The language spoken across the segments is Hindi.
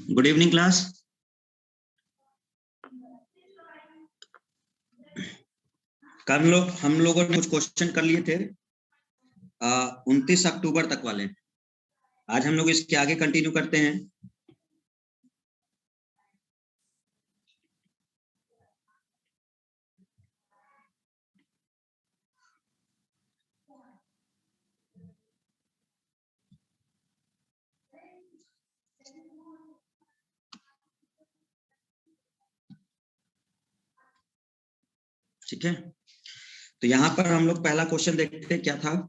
Good evening class. कल हम लोगों ने कुछ क्वेश्चन कर लिए थे 29 अक्टूबर तक वाले। आज हम लोग इसके आगे कंटिन्यू करते हैं। ठीक है, तो यहाँ पर हम लोग पहला क्वेश्चन देखते हैं क्या था।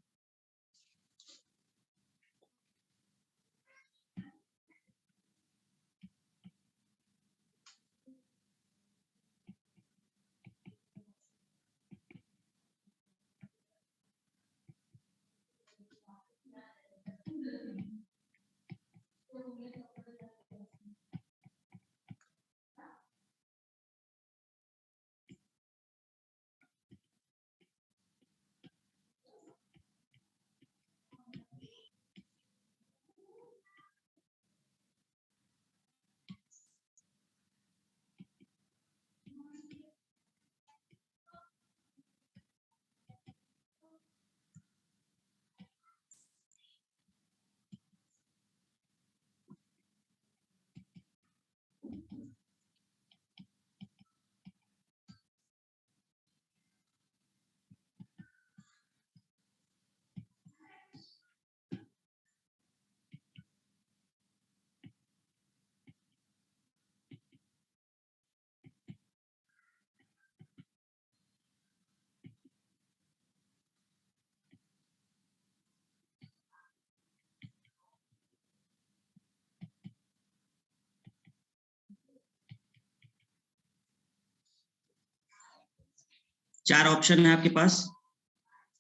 चार ऑप्शन है आपके पास,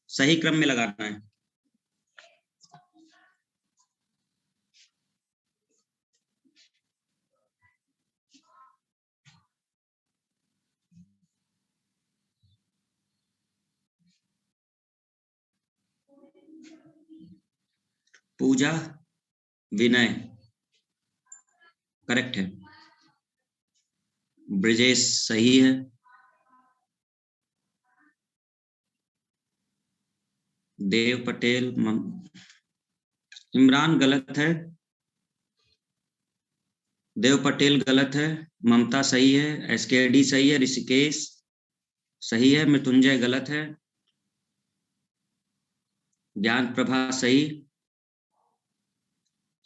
सही क्रम में लगाना है। पूजा, विनय करेक्ट है। ब्रजेश सही है। देव पटेल, इमरान गलत है। देव पटेल गलत है। ममता सही है। एसकेडी सही है। ऋषिकेश सही है। मृत्युंजय गलत है। ज्ञान प्रभा सही।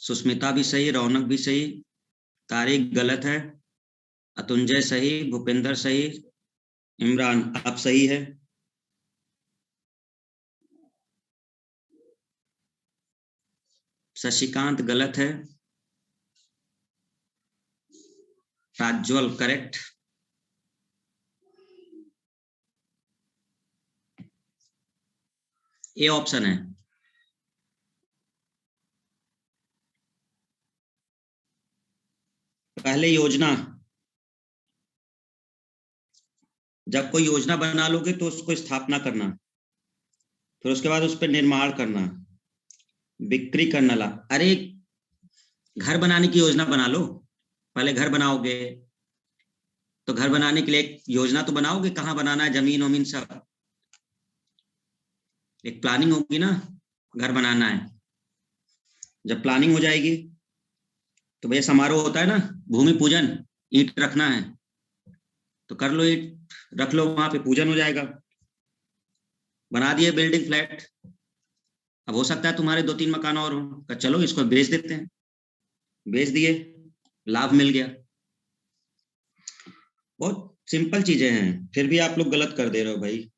सुस्मिता भी सही। रौनक भी सही। तारिक गलत है। अतुंजय सही। भूपेंद्र सही। इमरान आप सही है। शशिकांत गलत है। प्राज्वल करेक्ट। ए ऑप्शन है। पहले योजना, जब कोई योजना बना लोगे तो उसको स्थापना करना, फिर उसके बाद उस पर निर्माण करना, बिक्री करना। ला अरे घर बनाने की योजना बना लो। पहले घर बनाओगे तो घर बनाने के लिए एक योजना तो बनाओगे, कहाँ बनाना है, जमीन वमीन सब, एक प्लानिंग होगी ना। घर बनाना है, जब प्लानिंग हो जाएगी तो भैया समारोह होता है ना, भूमि पूजन, ईंट रखना है तो कर लो, ईंट रख लो, वहां पे पूजन हो जाएगा। बना दिए बिल्डिंग फ्लैट, अब हो सकता है तुम्हारे 2-3 मकान और हो, चलो इसको बेच देते हैं, बेच दिए, लाभ मिल गया। बहुत सिंपल चीजें हैं, फिर भी आप लोग गलत कर दे रहे हो भाई।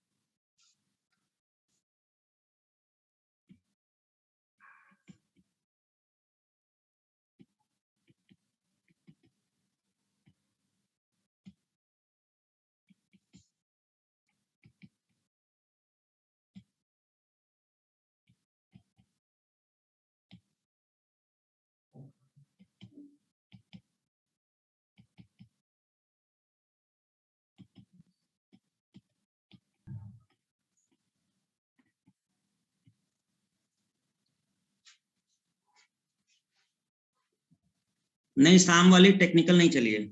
नहीं, शाम वाली टेक्निकल नहीं चली है।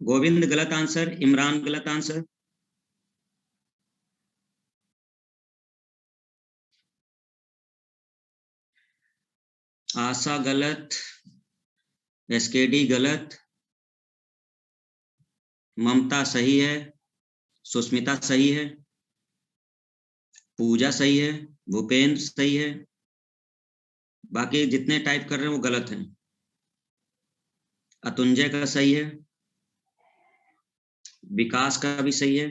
गोविंद गलत आंसर, इमरान गलत आंसर। आशा गलत, एसकेडी गलत, ममता सही है, सुष्मिता सही है, पूजा सही है, भूपेंद्र सही है, बाकी जितने टाइप कर रहे हैं वो गलत हैं। अतुंजय का सही है, विकास का भी सही है,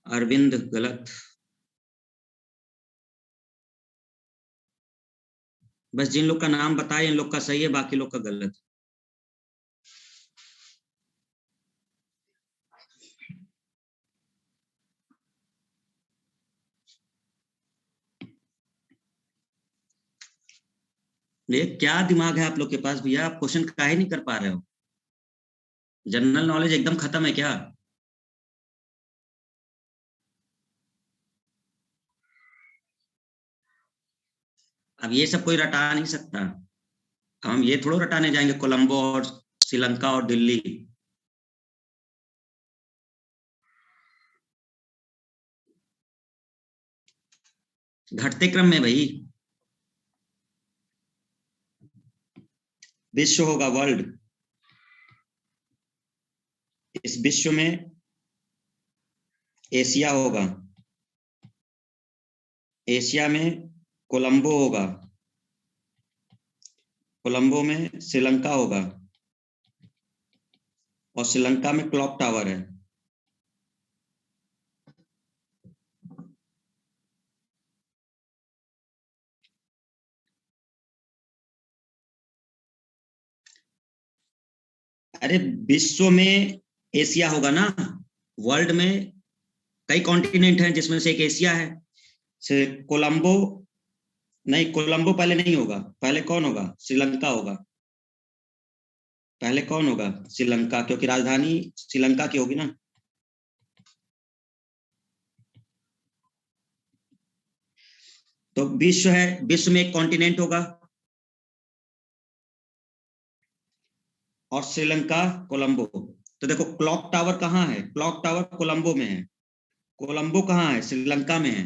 अरविंद गलत। बस जिन लोग का नाम बताए इन लोग का सही है, बाकी लोग का गलत। ये क्या दिमाग है आप लोग के पास भैया, आप क्वेश्चन काहे नहीं कर पा रहे हो? जनरल नॉलेज एकदम खत्म है क्या? अब ये सब कोई रटा नहीं सकता। हम ये थोड़ा रटाने जाएंगे कोलंबो और श्रीलंका और दिल्ली। घटते क्रम में भाई। विश्व होगा, वर्ल्ड। इस विश्व में एशिया होगा, एशिया में कोलंबो होगा, कोलंबो में श्रीलंका होगा, और श्रीलंका में क्लॉक टावर है। अरे विश्व में एशिया होगा ना, वर्ल्ड में कई कॉन्टिनेंट हैं जिसमें से एक एशिया है। से कोलंबो, नहीं कोलंबो पहले नहीं होगा, पहले कौन होगा? श्रीलंका होगा। पहले कौन होगा? श्रीलंका, क्योंकि राजधानी श्रीलंका की होगी ना। तो विश्व है, विश्व में एक कॉन्टिनेंट होगा, और श्रीलंका कोलंबो। तो देखो क्लॉक टावर कहाँ है? क्लॉक टावर कोलंबो में है। कोलंबो कहाँ है? श्रीलंका में है।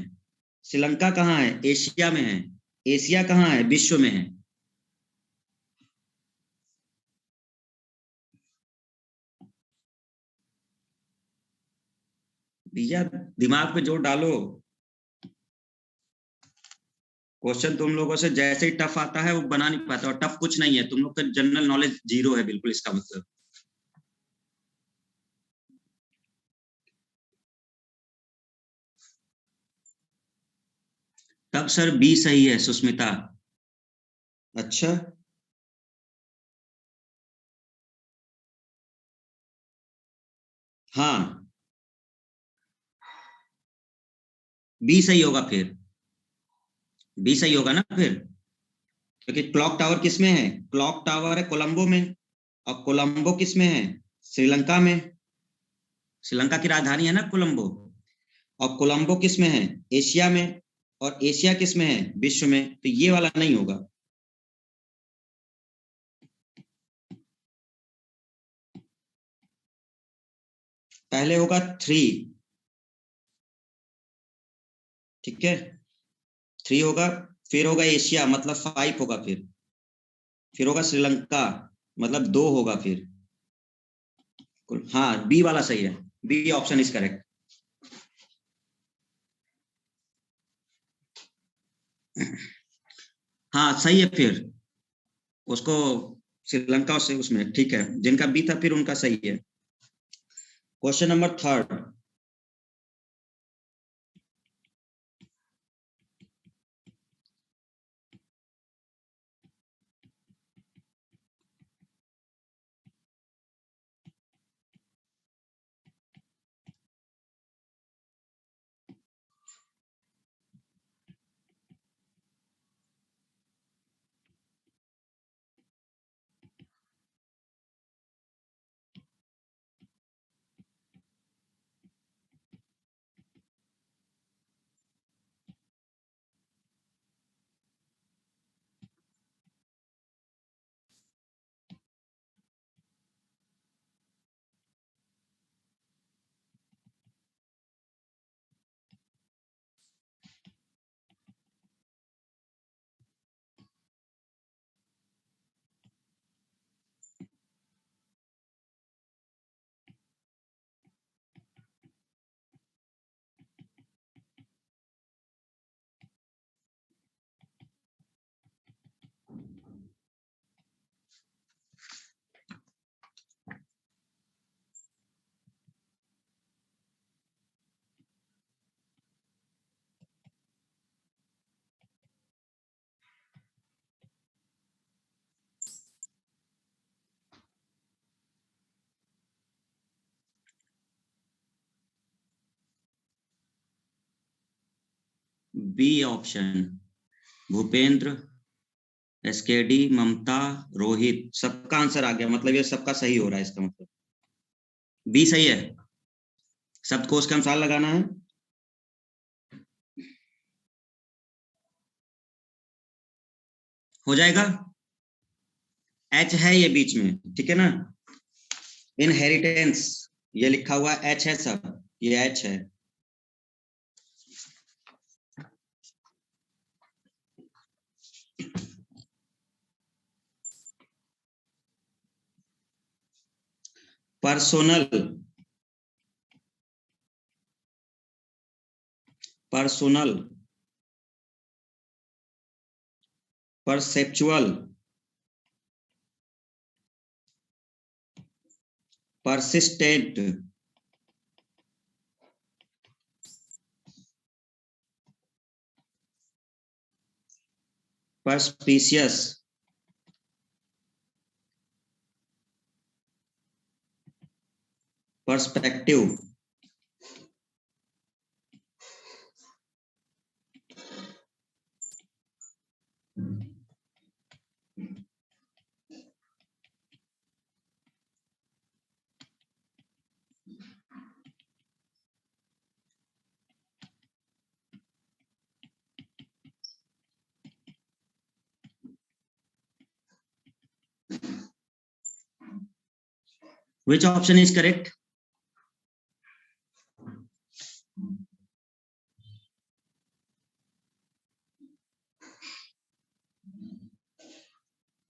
श्रीलंका कहाँ है? एशिया में है। एशिया कहाँ है? विश्व में है। भैया दिमाग पे जोर डालो। क्वेश्चन तुम लोगों से जैसे ही टफ आता है वो बना नहीं पाते, और टफ कुछ नहीं है, तुम लोग का जनरल नॉलेज जीरो है बिल्कुल, इसका मतलब। तब सर बी सही है, सुष्मिता। अच्छा। हाँ, बी सही होगा फिर। बी सही होगा ना फिर, क्योंकि क्लॉक टावर किस में है? क्लॉक टावर है कोलंबो में, और कोलंबो किस में है? श्रीलंका में। श्रीलंका की राजधानी है ना कोलंबो। और कोलंबो किस में है? एशिया में। और एशिया किस में है? विश्व में। तो ये वाला नहीं होगा। पहले होगा थ्री। ठीक है, थ्री होगा। फिर होगा एशिया, मतलब फाइव होगा फिर होगा श्रीलंका, मतलब दो होगा फिर। हाँ, बी वाला सही है। B option is correct. हाँ सही है फिर। उसको श्रीलंका से उसमें ठीक है, जिनका बी था फिर उनका सही है। Question number third. B option, Bhupendra, SKD, Mamata, Rohit, सबका आंसर आ गया, मतलब ये सबका सही हो रहा है, इसका मतलब बी सही है। शब्दकोश के अनुसार लगाना है। हो जाएगा। एच है ये बीच में, ठीक है ना, इनहेरिटेंस ये लिखा हुआ एच है सब, ये एच है। Personal, personal, perceptual, persistent, perspicuous, perspective, which option is correct?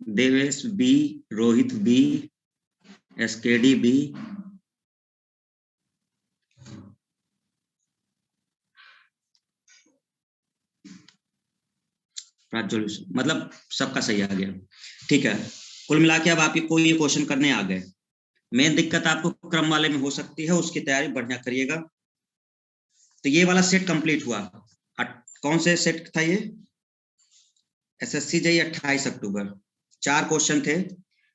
Devesh B, Rohit B, SKD B, मतलब सबका सही आ गया। ठीक है, कुल मिला के अब आपकी कोई ये क्वेश्चन करने आ गए। मेन दिक्कत आपको क्रम वाले में हो सकती है, उसकी तैयारी बढ़िया करिएगा। तो ये वाला सेट कंप्लीट हुआ। कौन से सेट था ये? एसएससी जेईई 28 अक्टूबर। 4 क्वेश्चन थे,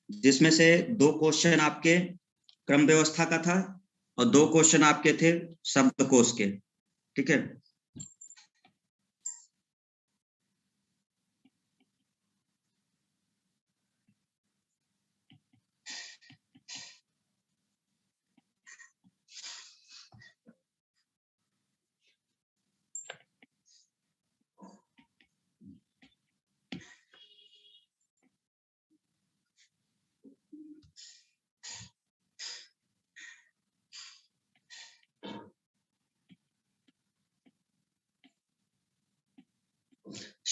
जिसमें से 2 क्वेश्चन आपके क्रम व्यवस्था का था और 2 क्वेश्चन आपके थे शब्दकोश के। ठीक है,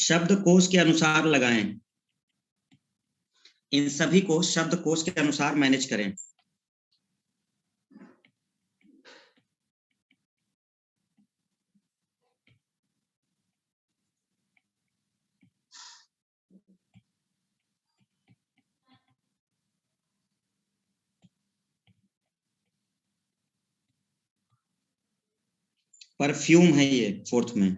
शब्दकोश के अनुसार लगाएं। इन सभी को शब्दकोश के अनुसार मैनेज करें। परफ्यूम है ये 4th में।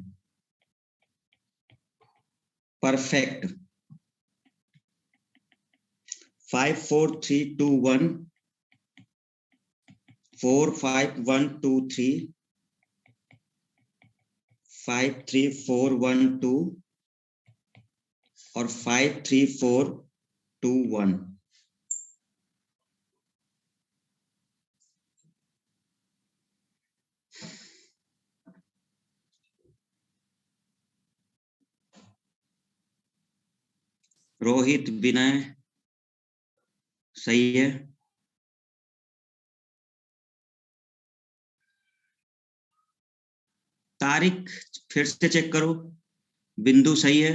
परफेक्ट, 5 4 3 2 1, 4 5 1 2 3, 5 3 4 1 2 और 5 3 4 2 1। रोहित, विनय सही है। तारीख फिर से चेक करो, बिंदु सही है।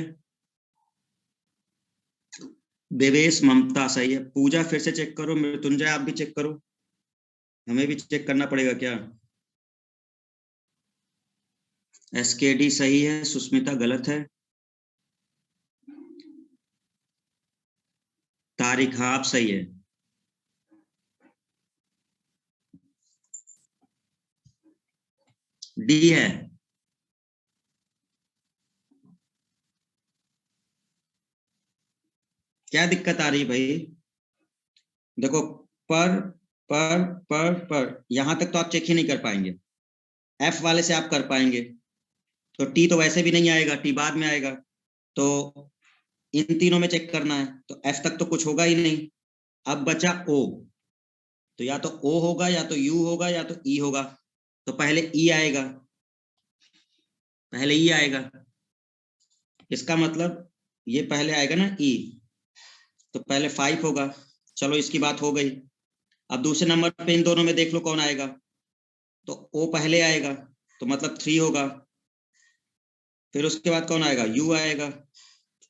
देवेश, ममता सही है। पूजा फिर से चेक करो। मृत्युंजय आप भी चेक करो, हमें भी चेक करना पड़ेगा क्या? एसकेडी सही है, सुष्मिता गलत है। तारीख हाँ आप सही है। डी है। क्या दिक्कत आ रही है भाई? देखो, पर पर यहां तक तो आप चेक ही नहीं कर पाएंगे, एफ वाले से आप कर पाएंगे। तो टी तो वैसे भी नहीं आएगा, टी बाद में आएगा, तो इन तीनों में चेक करना है, तो एफ तक तो कुछ होगा ही नहीं। अब बचा ओ, तो या तो ओ होगा या तो यू होगा या तो ई होगा, तो पहले ई आएगा, पहले ई आएगा, इसका मतलब ये पहले आएगा ना ई, तो पहले 5 होगा। चलो इसकी बात हो गई। अब दूसरे नंबर पे इन दोनों में देख लो कौन आएगा, तो ओ पहले आएगा, तो मतलब 3 होगा। फिर उसके बाद कौन आएगा, यू आएगा,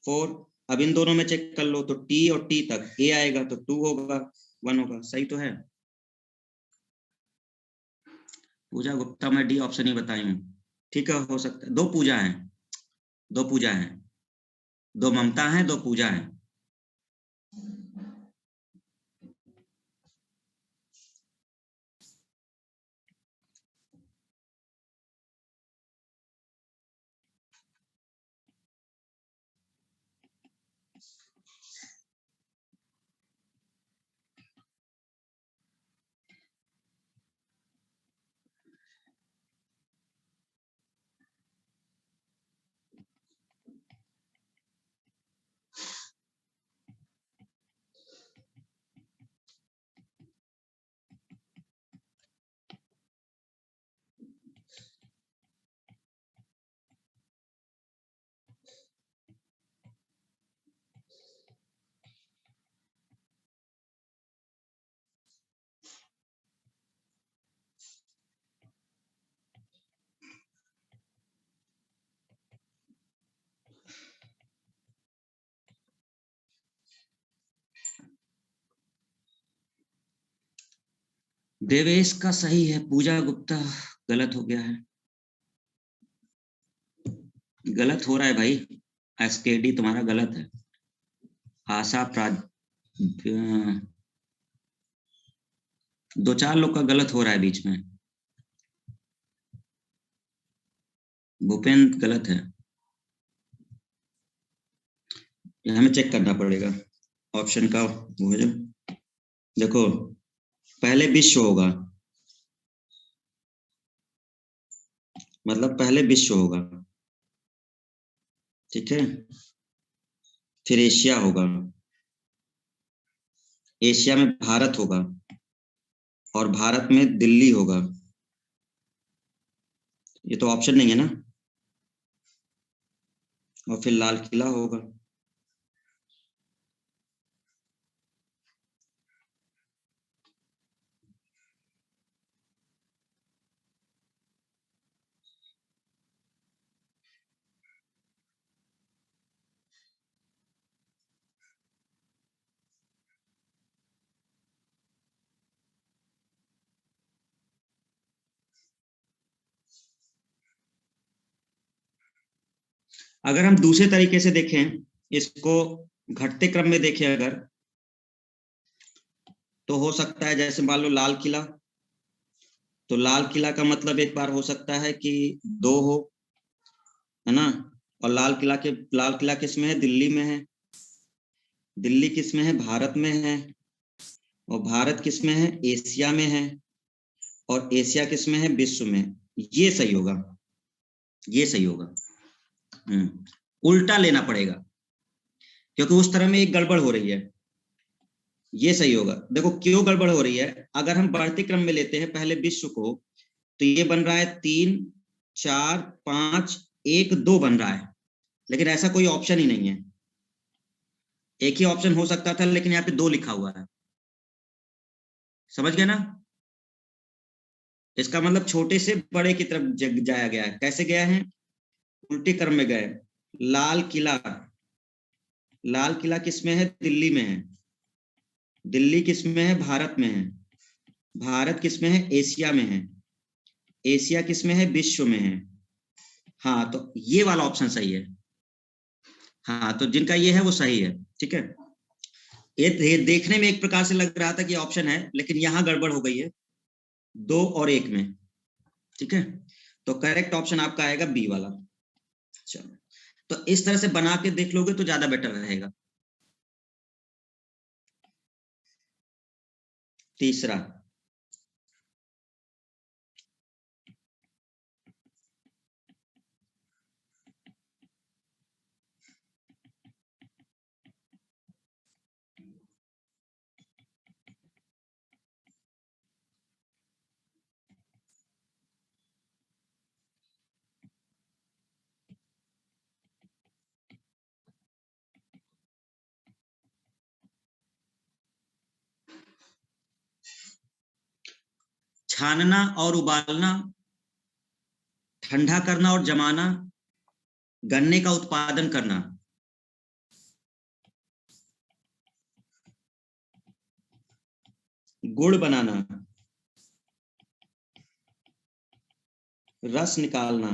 4। अब इन दोनों में चेक कर लो, तो टी और टी तक ए आएगा, तो 2 होगा, 1 होगा। सही तो है। पूजा गुप्ता, मैं डी ऑप्शन ही बताई हूँ। ठीक है, हो सकता है दो पूजा है, दो पूजा है, दो ममता है, दो पूजा है। देवेश का सही है, पूजा गुप्ता गलत हो गया है। गलत हो रहा है भाई, एसकेडी तुम्हारा गलत है। आशा दो चार लोग का गलत हो रहा है बीच में। भूपेंद्र गलत है, ये हमें चेक करना पड़ेगा ऑप्शन का। वो है जो, देखो पहले विश्व होगा, मतलब पहले विश्व होगा, ठीक है। फिर एशिया होगा, एशिया में भारत होगा, और भारत में दिल्ली होगा। ये तो ऑप्शन नहीं है ना। और फिर लाल किला होगा। अगर हम दूसरे तरीके से देखें इसको, घटते क्रम में देखें अगर, तो हो सकता है जैसे मान लो लाल किला, तो लाल किला का मतलब एक बार हो सकता है कि 2 हो, है ना। और लाल किला किस में है, दिल्ली में है। दिल्ली किस में है, भारत में है। और भारत किस में है, एशिया में है। और एशिया किस में है, विश्व में। ये सही होगा, ये सही होगा। उल्टा लेना पड़ेगा, क्योंकि उस तरह में एक गड़बड़ हो रही है। ये सही होगा। देखो क्यों गड़बड़ हो रही है, अगर हम बढ़ते क्रम में लेते हैं पहले विश्व को, तो ये बन रहा है 3, 4, 5, 1, 2 बन रहा है। लेकिन ऐसा कोई ऑप्शन ही नहीं है। एक ही ऑप्शन हो सकता था, लेकिन यहाँ पे 2 लिखा हुआ है। समझ गए ना। इसका मतलब छोटे से बड़े की तरफ जाया गया है। कैसे गया है, उल्टे क्रम में गए। लाल किला, लाल किला किस में है, दिल्ली में है। दिल्ली किस में है, भारत में है। भारत किस में है, एशिया में है। एशिया किस में है, विश्व में है। हाँ, तो ये वाला ऑप्शन सही है। हाँ, तो जिनका ये है वो सही है, ठीक है। ये देखने में एक प्रकार से लग रहा था कि ऑप्शन है, लेकिन यहाँ गड़बड़ हो गई है 2 और 1 में, ठीक है। तो करेक्ट ऑप्शन आपका आएगा बी वाला। चलो, तो इस तरह से बना के देख लोगे तो ज्यादा बेटर रहेगा। तीसरा, छानना और उबालना, ठंडा करना और जमाना, गन्ने का उत्पादन करना। गुड़ बनाना, रस निकालना,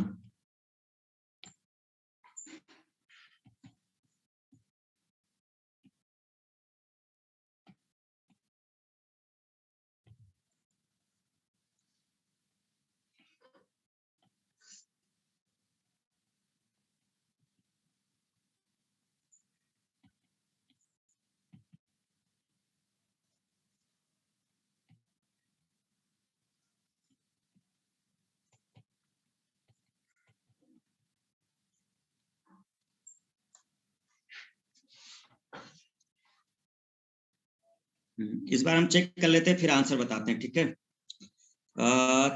इस बार हम चेक कर लेते हैं फिर आंसर बताते हैं, ठीक है।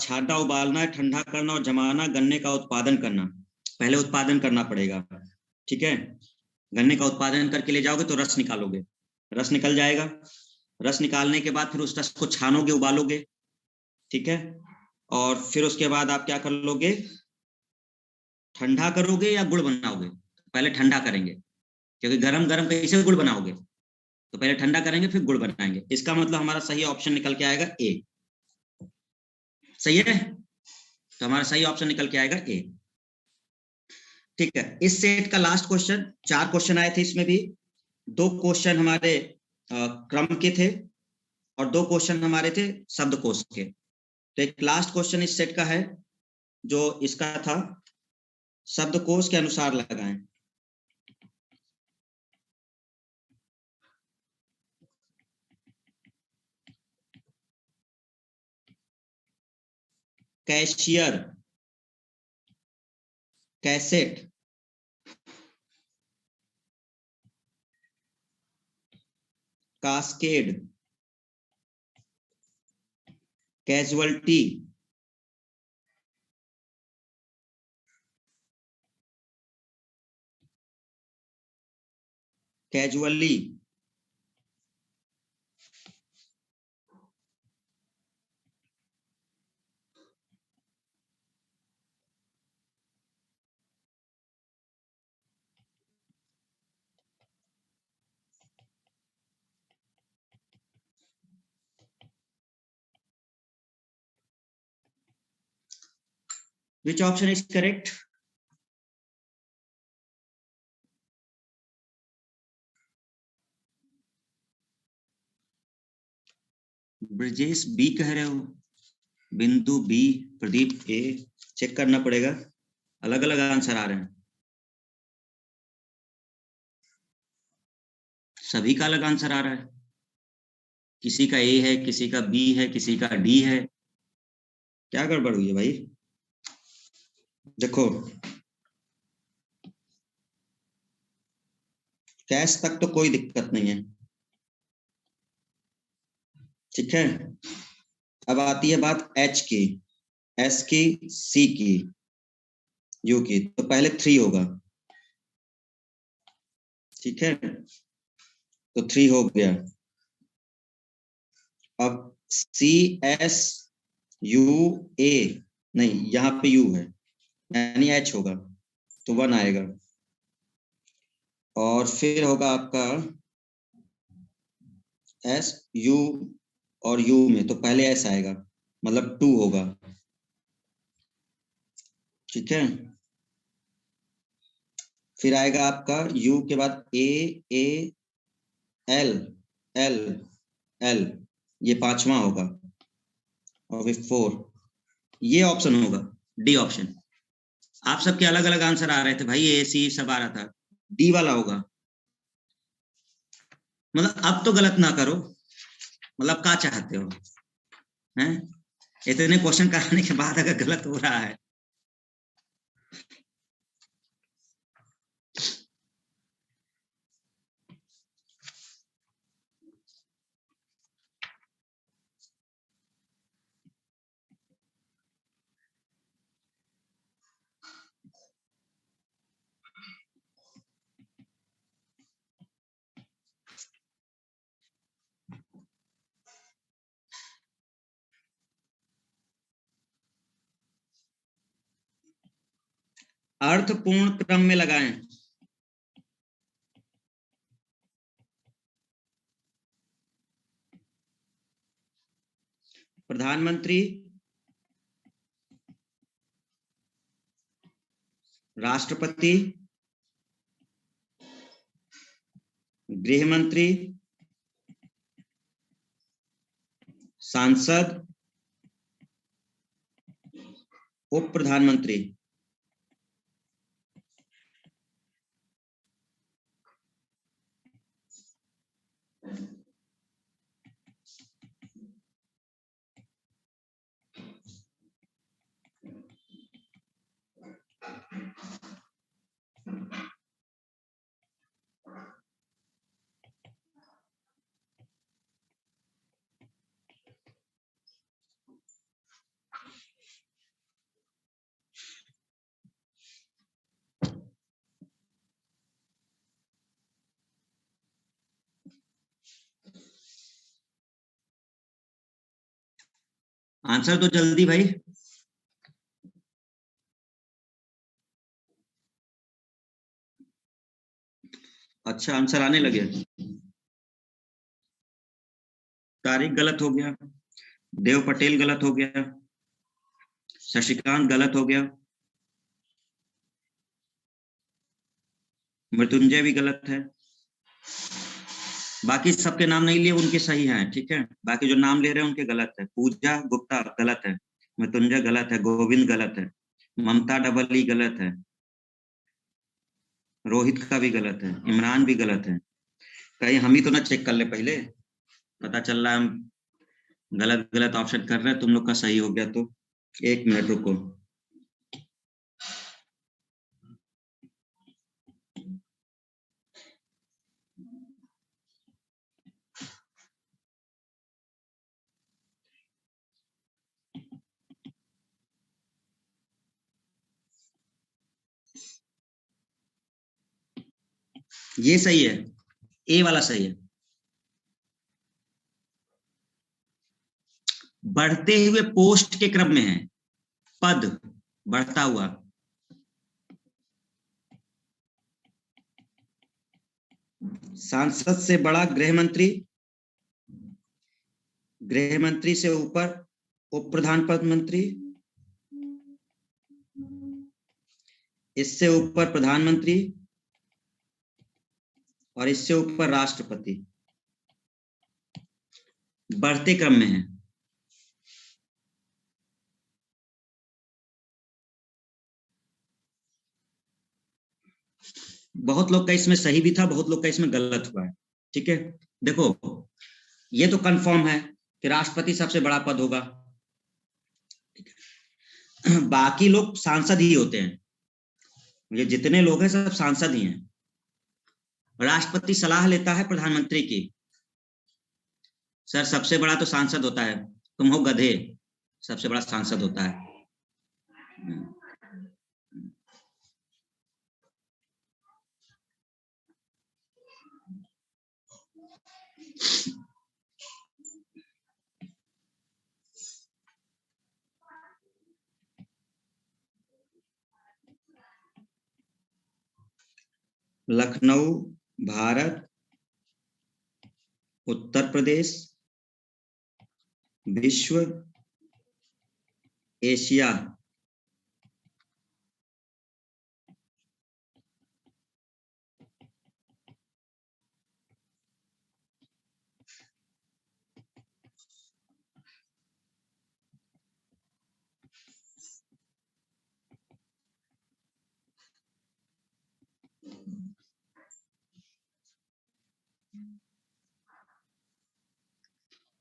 छानना, उबालना, ठंडा करना और जमाना, गन्ने का उत्पादन करना। पहले उत्पादन करना पड़ेगा, ठीक है। गन्ने का उत्पादन करके ले जाओगे तो रस निकालोगे, रस निकल जाएगा। रस निकालने के बाद फिर उस रस को छानोगे, उबालोगे, ठीक है। और फिर उसके बाद आप क्या कर लोगे, ठंडा करोगे या गुड़ बनाओगे। पहले ठंडा करेंगे, क्योंकि गरम गरम कैसे गुड़ बनाओगे, तो पहले ठंडा करेंगे फिर गुड़ बनाएंगे। इसका मतलब हमारा सही ऑप्शन निकल के आएगा ए। सही है, तो हमारा सही ऑप्शन निकल के आएगा ए, ठीक है। इस सेट का लास्ट क्वेश्चन, 4 क्वेश्चन आए थे इसमें भी। 2 क्वेश्चन हमारे क्रम के थे और 2 क्वेश्चन हमारे थे शब्दकोश के। तो एक लास्ट क्वेश्चन इस सेट का है जो इसका था, शब्दकोश के अनुसार लगाएं। Cashier, cassette, cascade, casualty, casually, which option is correct? Brajesh B कह रहे हो, बिंदु बी, प्रदीप ए। चेक करना पड़ेगा, अलग अलग आंसर आ रहे हैं, सभी का अलग आंसर आ रहा है। किसी का ए है, किसी का बी है, किसी का डी है। क्या गड़बड़ हुई है भाई? देखो, कैश तक तो कोई दिक्कत नहीं है, ठीक है। अब आती है बात एच की, एस की, सी की, यू की। तो पहले 3 होगा, ठीक है। तो 3 हो गया। अब सी, एस, यू, ए, नहीं यहाँ पे यू है, यानी एच होगा, तो 1 आएगा। और फिर होगा आपका एस, यू और यू में तो पहले एस आएगा, मतलब 2 होगा, ठीक है। फिर आएगा आपका यू के बाद ए, एल, एल, एल, ये 5वां होगा। और फिर 4, ये ऑप्शन होगा, डी ऑप्शन। आप सबके अलग अलग आंसर आ रहे थे भाई, ए सी सब आ रहा था, डी वाला होगा। मतलब अब तो गलत ना करो, मतलब क्या चाहते हो, हैं? इतने क्वेश्चन कराने के बाद अगर गलत हो रहा है। अर्थपूर्ण क्रम में लगाएं। प्रधानमंत्री, राष्ट्रपति, गृह मंत्री, सांसद, उप प्रधानमंत्री। आंसर तो जल्दी भाई। अच्छा, आंसर आने लगे। तारिक गलत हो गया, देव पटेल गलत हो गया, शशिकांत गलत हो गया, मृत्युंजय भी गलत है। बाकी सबके नाम नहीं लिए, उनके सही हैं, ठीक है। बाकी जो नाम ले रहे हैं उनके गलत है। पूजा गुप्ता गलत है, मृत्युंजय गलत है, गोविंद गलत है, ममता डबल ई गलत है, रोहित का भी गलत है, इमरान भी गलत है। कहीं हम ही तो ना चेक कर ले पहले, पता चल रहा है हम गलत गलत ऑप्शन कर रहे हैं, तुम लोग का सही हो गया तो। 1 मिनट रुको। ये सही है, ए वाला सही है। बढ़ते हुए पोस्ट के क्रम में है, पद बढ़ता हुआ। सांसद से बड़ा गृह मंत्री, गृह मंत्री से ऊपर उप प्रधानमंत्री, इससे ऊपर प्रधानमंत्री, और इससे ऊपर राष्ट्रपति। बढ़ते क्रम में है। बहुत लोग का इसमें सही भी था, बहुत लोग का इसमें गलत हुआ है, ठीक है। देखो, ये तो कंफर्म है कि राष्ट्रपति सबसे बड़ा पद होगा। बाकी लोग सांसद ही होते हैं, ये जितने लोग हैं सब सांसद ही हैं। राष्ट्रपति सलाह लेता है प्रधानमंत्री की, सर सबसे बड़ा तो सांसद होता है, तुम हो गधे, सबसे बड़ा सांसद होता है। लखनऊ भारत, उत्तर प्रदेश, विश्व, एशिया।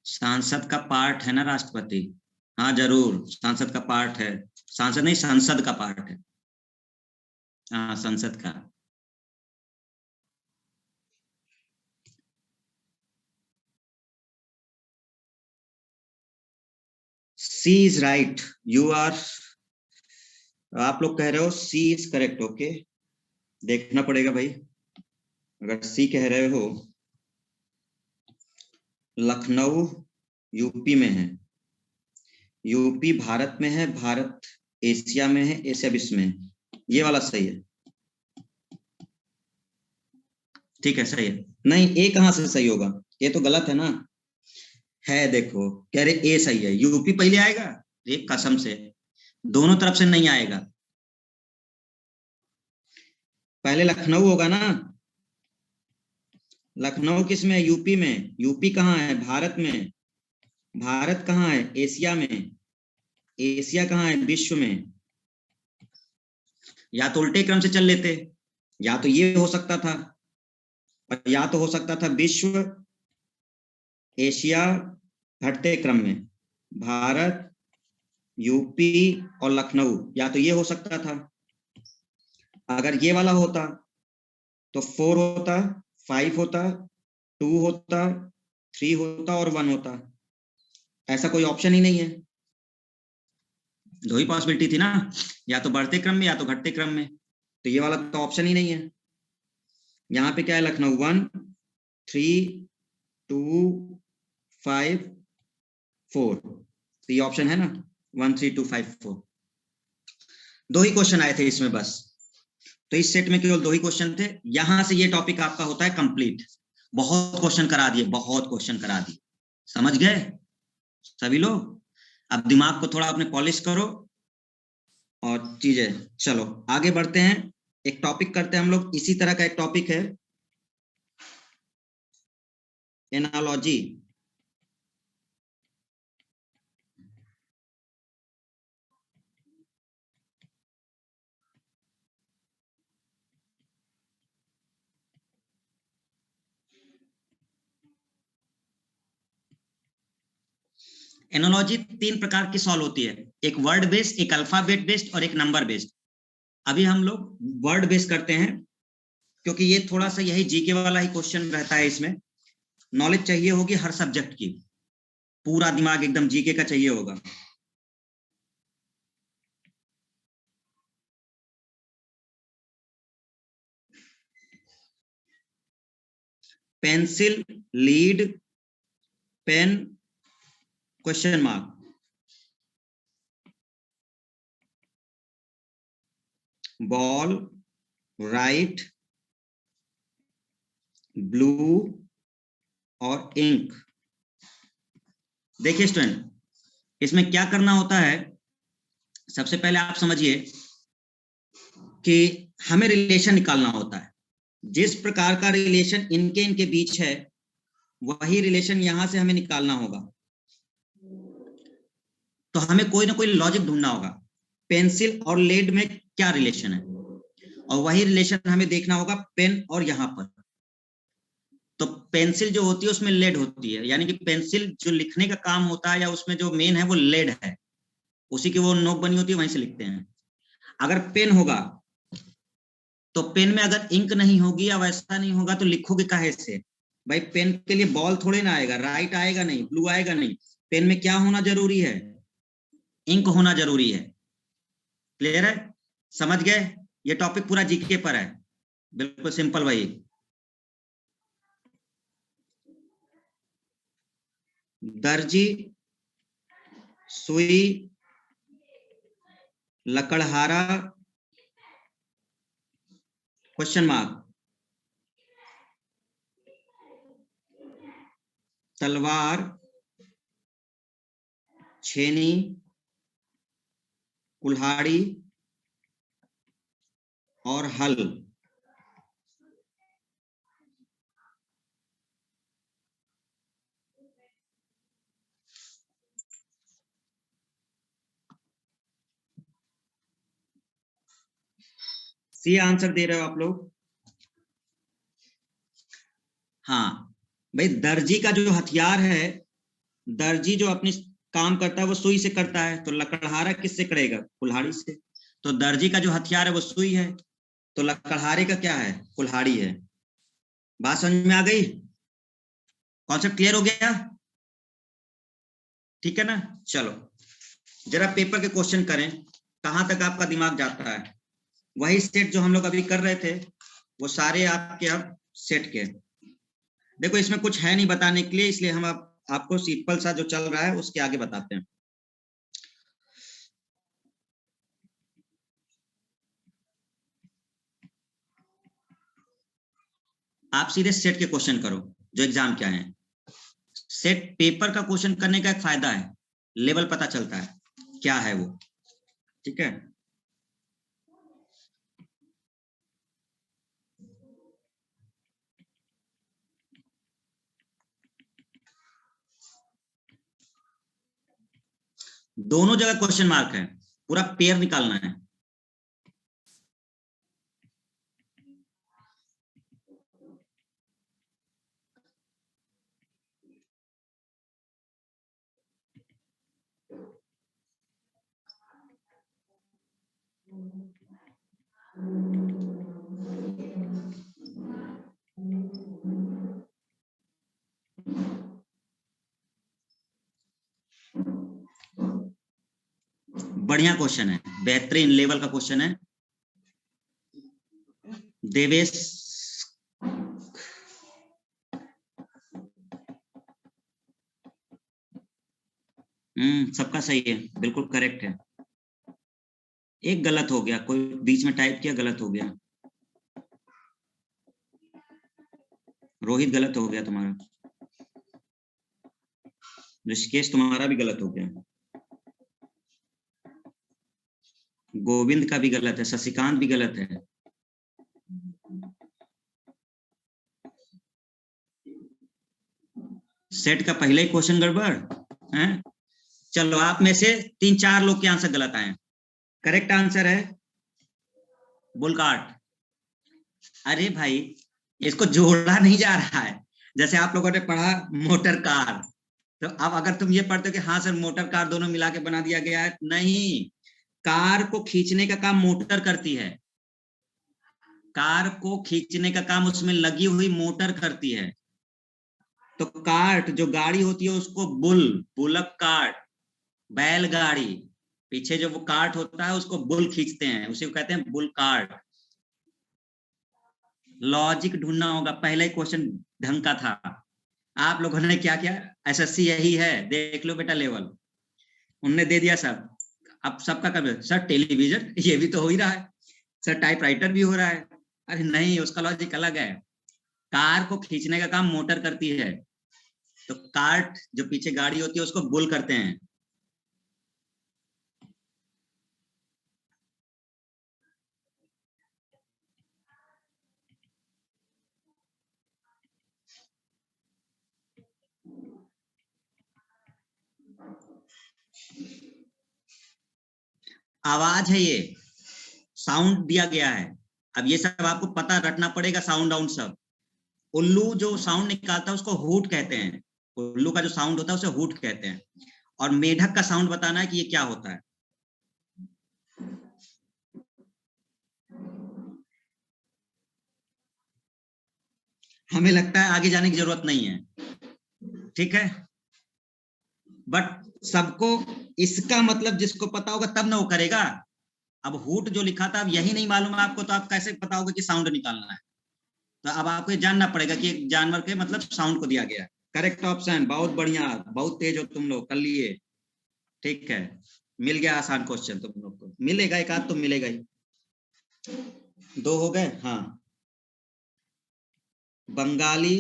सांसद का पार्ट है ना राष्ट्रपति। हाँ जरूर, सांसद का पार्ट है, सांसद नहीं संसद का पार्ट है। हाँ संसद का। सी इज राइट, यू आर, आप लोग कह रहे हो सी इज करेक्ट, ओके। देखना पड़ेगा भाई, अगर सी कह रहे हो। लखनऊ यूपी में है, यूपी भारत में है, भारत एशिया में है, एशिया विश्व में है। ये वाला सही है, ठीक है, सही है। नहीं, ए कहां से सही होगा, ये तो गलत है ना। है, देखो कह रहे ए सही है, यूपी पहले आएगा, एक कसम से दोनों तरफ से नहीं आएगा, पहले लखनऊ होगा ना। लखनऊ किस में है, यूपी में। यूपी कहाँ है, भारत में। भारत कहाँ है, एशिया में। एशिया कहाँ है, विश्व में। या तो उल्टे क्रम से चल लेते, या तो ये हो सकता था, और या तो हो सकता था विश्व, एशिया, घटते क्रम में, भारत, यूपी और लखनऊ, या तो ये हो सकता था। अगर ये वाला होता तो 4 होता, 5 होता, 2 होता, 3 होता और 1 होता। ऐसा कोई ऑप्शन ही नहीं है, दो ही पॉसिबिलिटी थी ना, या तो बढ़ते क्रम में या तो घटते क्रम में, तो ये वाला तो ऑप्शन ही नहीं है। यहाँ पे क्या है, लखनऊ 1, 3, 2, 5, 4, तो ये ऑप्शन है ना, 1, 3, 2, 5, 4। दो ही क्वेश्चन आए थे इसमें बस, तो इस सेट में केवल दो ही क्वेश्चन थे। यहां से ये टॉपिक आपका होता है कंप्लीट। बहुत क्वेश्चन करा दिए, बहुत क्वेश्चन करा दिए, समझ गए सभी लोग। अब दिमाग को थोड़ा अपने पॉलिश करो और चीजें, चलो आगे बढ़ते हैं। एक टॉपिक करते हैं हम लोग, इसी तरह का एक टॉपिक है एनालॉजी। एनालॉजी 3 प्रकार की सॉल्व होती है, एक वर्ड बेस्ड, एक अल्फाबेट बेस्ड और एक नंबर बेस्ड। अभी हम लोग वर्ड बेस्ड करते हैं, क्योंकि ये थोड़ा सा यही जीके वाला ही क्वेश्चन रहता है, इसमें नॉलेज चाहिए होगी हर सब्जेक्ट की, पूरा दिमाग एकदम जीके का चाहिए होगा। Pencil, lead, pen, question mark, ball, right, blue और इंक। देखिए स्टूडेंट, इसमें क्या करना होता है, सबसे पहले आप समझिए कि हमें रिलेशन निकालना होता है। जिस प्रकार का रिलेशन इनके इनके बीच है, वही रिलेशन यहां से हमें निकालना होगा। तो हमें कोई ना कोई लॉजिक ढूंढना होगा, पेंसिल और लेड में क्या रिलेशन है, और वही रिलेशन हमें देखना होगा पेन और यहां पर। तो पेंसिल जो होती है उसमें लेड होती है, यानी कि पेंसिल जो लिखने का काम होता है या उसमें जो मेन है वो लेड है, उसी की वो नोक बनी होती है, वहीं से लिखते हैं। अगर पेन होगा तो पेन में अगर इंक नहीं होगी या वैसा नहीं होगा तो लिखोगे काहे से। भाई पेन के लिए बॉल थोड़े ना आएगा, राइट आएगा नहीं, ब्लू आएगा नहीं। पेन में क्या होना जरूरी है, इंक होना जरूरी है। क्लियर है, समझ गए। ये टॉपिक पूरा जीके पर है, बिल्कुल सिंपल भाई। दर्जी, सुई, लकड़हारा, क्वेश्चन मार्क, तलवार, छेनी, कुल्हाड़ी और हल। सी आंसर दे रहे हो आप लोग। हाँ भाई, दर्जी का जो हथियार है, दर्जी जो अपनी काम करता है वो सुई से करता है, तो लकड़हारा किससे करेगा, कुल्हाड़ी से। तो दर्जी का जो हथियार है वो सुई है, तो लकड़हारे का क्या है, कुल्हाड़ी है। बात समझ में आ गई, कॉन्सेप्ट क्लियर हो गया, ठीक है ना। चलो जरा पेपर के क्वेश्चन करें, कहां तक आपका दिमाग जाता है। वही सेट जो हम लोग अभी कर रहे थे, वो सारे आपके अब सेट के। देखो इसमें कुछ है नहीं बताने के लिए, इसलिए हम आपको सिंपल सा जो चल रहा है उसके आगे बताते हैं। आप सीधे सेट के क्वेश्चन करो जो एग्जाम के आए हैं। सेट पेपर का क्वेश्चन करने का एक फायदा है, लेवल पता चलता है क्या है वो, ठीक है। दोनों जगह क्वेश्चन मार्क है, पूरा पेयर निकालना है। बढ़िया क्वेश्चन है, बेहतरीन लेवल का क्वेश्चन है। देवेश सबका सही है, बिल्कुल करेक्ट है। एक गलत हो गया, कोई बीच में टाइप किया, गलत हो गया। रोहित गलत हो गया तुम्हारा, ऋषिकेश तुम्हारा भी गलत हो गया, गोविंद का भी गलत है, शशिकांत भी गलत है। सेट का पहले ही क्वेश्चन गड़बड़ है। चलो आप में से 3-4 लोग के आंसर गलत आए। करेक्ट आंसर है बुलकार्ट। अरे भाई, इसको जोड़ा नहीं जा रहा है। जैसे आप लोगों ने पढ़ा मोटर कार, तो अब अगर तुम ये पढ़ते हो कि हाँ सर मोटर कार दोनों मिला के बना दिया गया है, नहीं, कार को खींचने का काम मोटर करती है। कार को खींचने का काम उसमें लगी हुई मोटर करती है। तो कार्ट जो गाड़ी होती है उसको बुलक कार्ट, बैलगाड़ी, पीछे जो वो कार्ट होता है उसको बुल खींचते हैं, उसे कहते हैं बुल कार्ट। लॉजिक ढूंढना होगा, पहला ही क्वेश्चन ढंग का था। आप लोगों ने क्या किया, एसएससी यही है, देख लो बेटा लेवल, उनने दे दिया सब। अब सबका कर, सर टेलीविजन ये भी तो हो ही रहा है, सर टाइपराइटर भी हो रहा है। अरे नहीं, उसका लॉजिक अलग है। कार को खींचने का काम मोटर करती है, तो कार्ट जो पीछे गाड़ी होती है उसको बुल करते हैं। आवाज है ये, साउंड दिया गया है। अब ये सब आपको पता रखना पड़ेगा, साउंड आउंड सब। उल्लू जो साउंड निकालता है उसको हूट कहते हैं, उल्लू का जो साउंड होता है उसे हूट कहते हैं। और मेढक का साउंड बताना है कि ये क्या होता है। हमें लगता है आगे जाने की जरूरत नहीं है, ठीक है, बट सबको इसका मतलब जिसको पता होगा तब ना वो करेगा। अब हुट जो लिखा था, अब यही नहीं मालूम है आपको, तो आप कैसे पता होगा कि साउंड निकालना है। तो अब आपको ये जानना पड़ेगा कि एक जानवर के मतलब साउंड को दिया गया है। करेक्ट ऑप्शन, बहुत बढ़िया, बहुत तेज हो तुम लोग, कर लिए, ठीक है। मिल गया आसान क्वेश्चन, तुम लोग को मिलेगा एक आध तो मिलेगा ही। 2 हो गए, हाँ। बंगाली,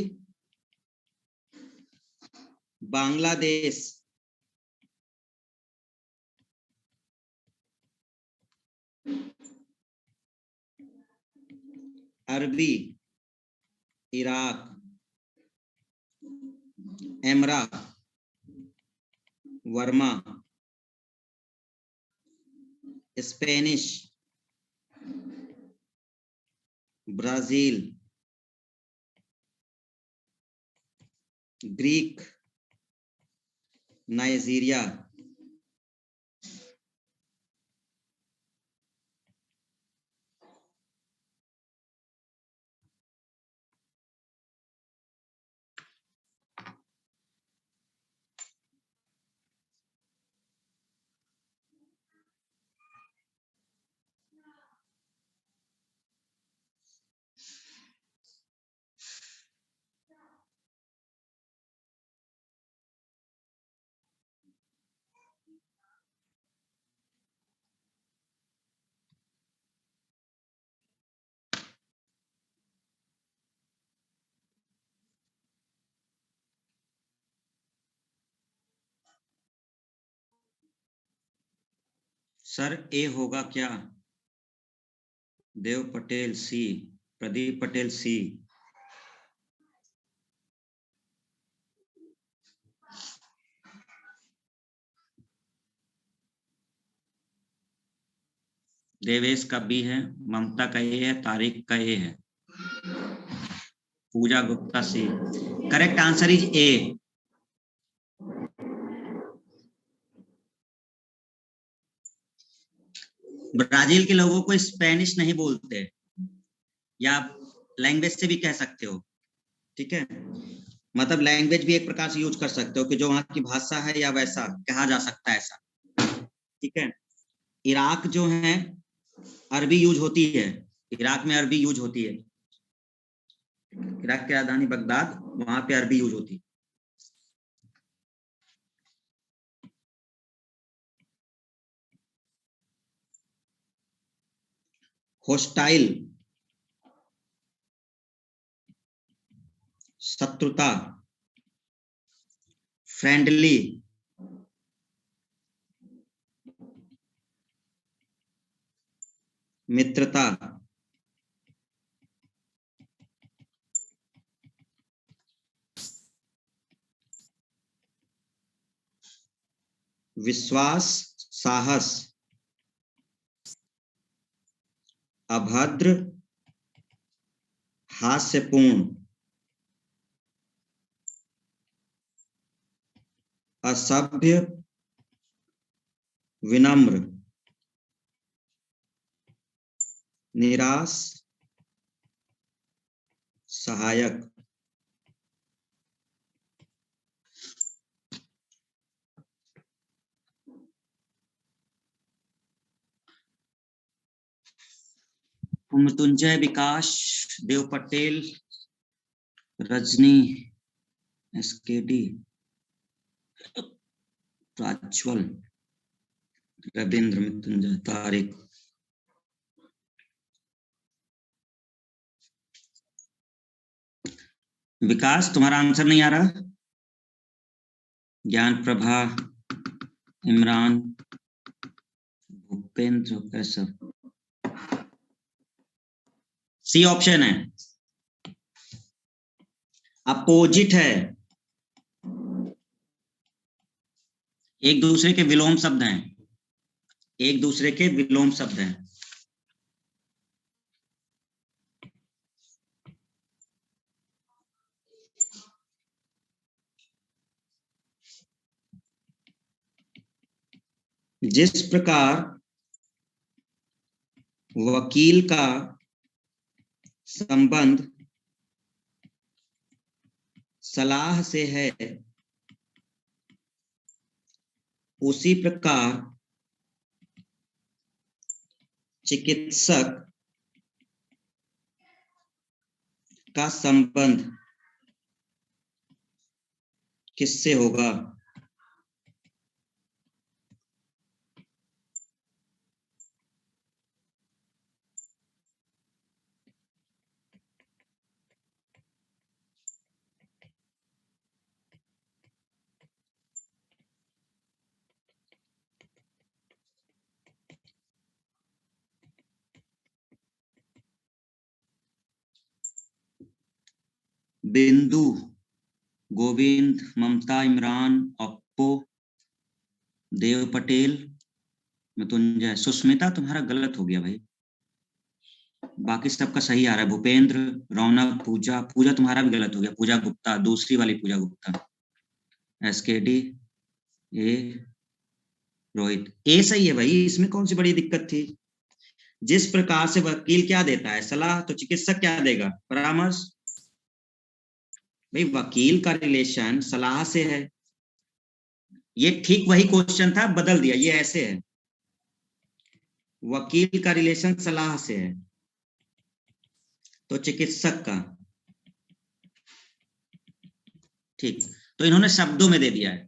बांग्लादेश, अरबी, इराक, एमरा, Burma, Spanish, Brazil, Greek, Nigeria. Sir A होगा क्या? देव पटेल सी, प्रदीप पटेल सी। देवेश का बी है, ममता का ए है, तारिक का ए है, Pooja Gupta C. Correct answer is A. Brazil के लोगों को स्पेनिश नहीं बोलते, या लैंग्वेज से भी कह सकते हो, ठीक है। मतलब लैंग्वेज भी एक प्रकार से यूज कर सकते हो कि जो वहां की भाषा है, या वैसा कहा जा सकता है ऐसा, ठीक है। इराक जो है अरबी यूज होती है, इराक में अरबी यूज होती है। इराक की राजधानी बगदाद, वहां पे अरबी यूज होती है। होस्टाइल, शत्रुता। फ्रेंडली, मित्रता। विश्वास, साहस। अभद्र, हास्यपूर्ण। असभ्य, विनम्र। निराश, सहायक। मृत्युंजय, विकास, देव पटेल, रजनी, एसकेडी, प्राज्वल, रविंद्र, मृत्युंजय, तारिक। विकास, तुम्हारा आंसर नहीं आ रहा। ज्ञान प्रभा, इमरान, भूपेंद्र, कैसा? सी ऑप्शन है, अपोजिट है, एक दूसरे के विलोम शब्द हैं, एक दूसरे के विलोम शब्द हैं। जिस प्रकार वकील का संबंध सलाह से है, उसी प्रकार चिकित्सक का संबंध किससे होगा? बिंदु, गोविंद, ममता, इमरान, अप्पो, देव पटेल, मृत्युंजय। सुष्मिता तुम्हारा गलत हो गया भाई, बाकी सबका सही आ रहा है। भूपेंद्र, रौनक, पूजा। पूजा तुम्हारा भी गलत हो गया, पूजा गुप्ता, दूसरी वाली पूजा गुप्ता। एसकेडी, ए, रोहित। ए सही है भाई, इसमें कौन सी बड़ी दिक्कत थी। जिस प्रकार से वकील क्या देता है, सलाह, तो चिकित्सक क्या देगा? परामर्श। भाई वकील का रिलेशन सलाह से है, ये ठीक वही क्वेश्चन था, बदल दिया, ये ऐसे है, वकील का रिलेशन सलाह से है, तो चिकित्सक का। ठीक, तो इन्होंने शब्दों में दे दिया है।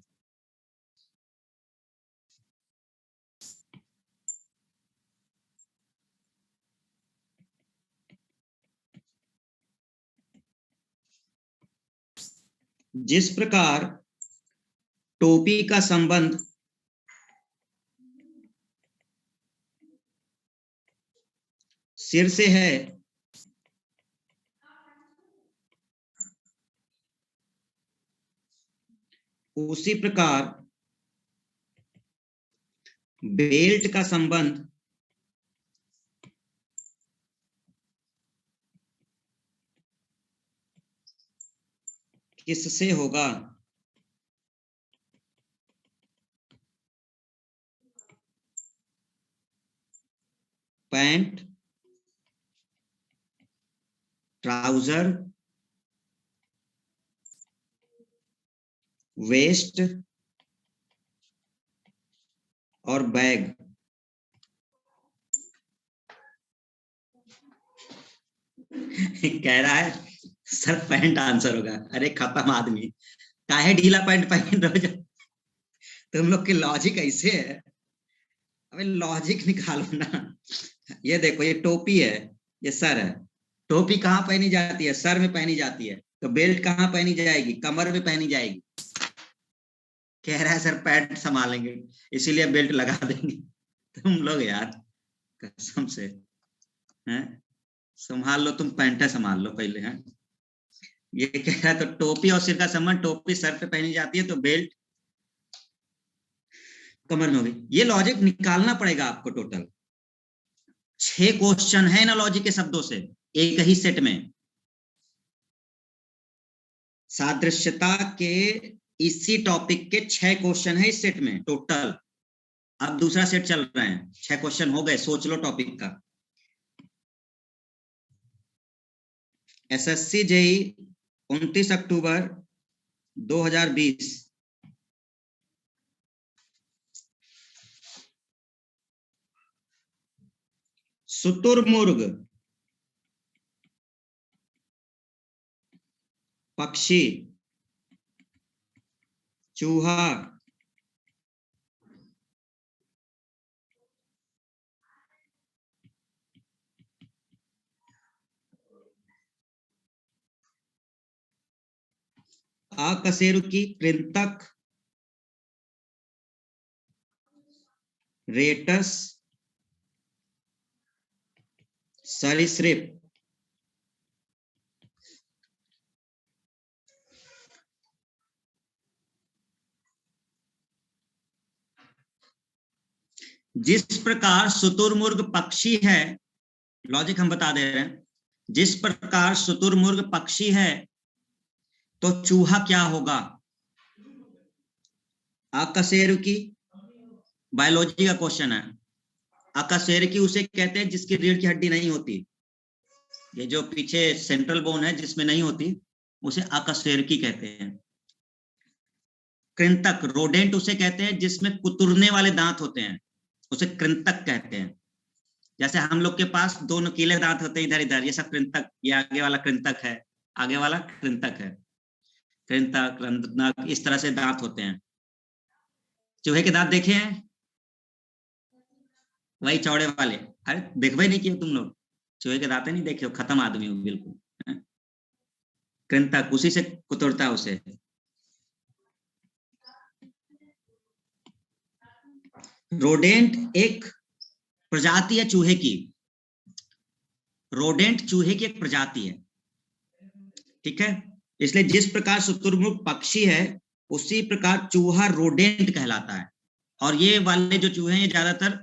जिस प्रकार टोपी का संबंध सिर से है, उसी प्रकार बेल्ट का संबंध किससे होगा? पैंट, ट्राउजर, वेस्ट और बैग। कह रहा है सर पैंट आंसर होगा। अरे खत्म आदमी, काहे ढीला पैंट पहन रहे हो? तुम लोग की लॉजिक ऐसे है। अबे लॉजिक निकालो ना। ये देखो, ये टोपी है, ये सर है। टोपी कहाँ पहनी जाती है? सर में पहनी जाती है। तो बेल्ट कहाँ पहनी जाएगी? कमर में पहनी जाएगी। कह रहा है सर पैंट संभालेंगे, इसीलिए बेल्ट लगा देंगे। तुम लोग यार, कसम से, हैं? संभाल लो, तुम पैंट संभाल लो पहले, हैं? ये कह रहा है तो टोपी और सिर का संबंध, टोपी सर पे पहनी जाती है तो बेल्ट कमर में होगी। ये लॉजिक निकालना पड़ेगा आपको। टोटल 6 क्वेश्चन है ना लॉजिक के शब्दों से, एक ही सेट में। सादृश्यता के इसी टॉपिक के 6 क्वेश्चन है इस सेट में टोटल। अब दूसरा सेट चल रहा है, 6 क्वेश्चन हो गए, सोच लो टॉपिक का। एसएससी जेई 29 अक्टूबर 2020। शुतुरमुर्ग पक्षी, चूहा, अकशेरुकी, कृंतक, रेटस, सरीसृप। जिस प्रकार शुतुरमुर्ग पक्षी है, लॉजिक हम बता दे रहे हैं, जिस प्रकार शुतुरमुर्ग पक्षी है तो चूहा क्या होगा? अकशेरुकी, बायोलॉजी का क्वेश्चन है। अकशेरुकी उसे कहते हैं जिसकी रीढ़ की हड्डी नहीं होती, ये जो पीछे सेंट्रल बोन है जिसमें नहीं होती, उसे अकशेरुकी कहते हैं। कृंतक, रोडेंट उसे कहते हैं जिसमें कुतरने वाले दांत होते हैं, उसे कृंतक कहते हैं। जैसे हम लोग के पास 2 नुकीले दांत होते हैं इधर इधर, ये सब कृंतक, ये आगे वाला कृंतक है, आगे वाला कृंतक है। कृंतक, कृंतक, इस तरह से दांत होते हैं। चूहे के दांत देखे हैं? वही चौड़े वाले। अरे देखबे नहीं किए तुम लोग? चूहे के दांत नहीं देखे हो? खत्म आदमी हो बिल्कुल। कृंतक उसी से कुतरता है उसे। रोडेंट एक प्रजाति है चूहे की। रोडेंट चूहे की एक प्रजाति है, ठीक है? इसलिए जिस प्रकार शुतुरमुर्ग पक्षी है, उसी प्रकार चूहा रोडेंट कहलाता है। और ये वाले जो चूहे हैं ये ज्यादातर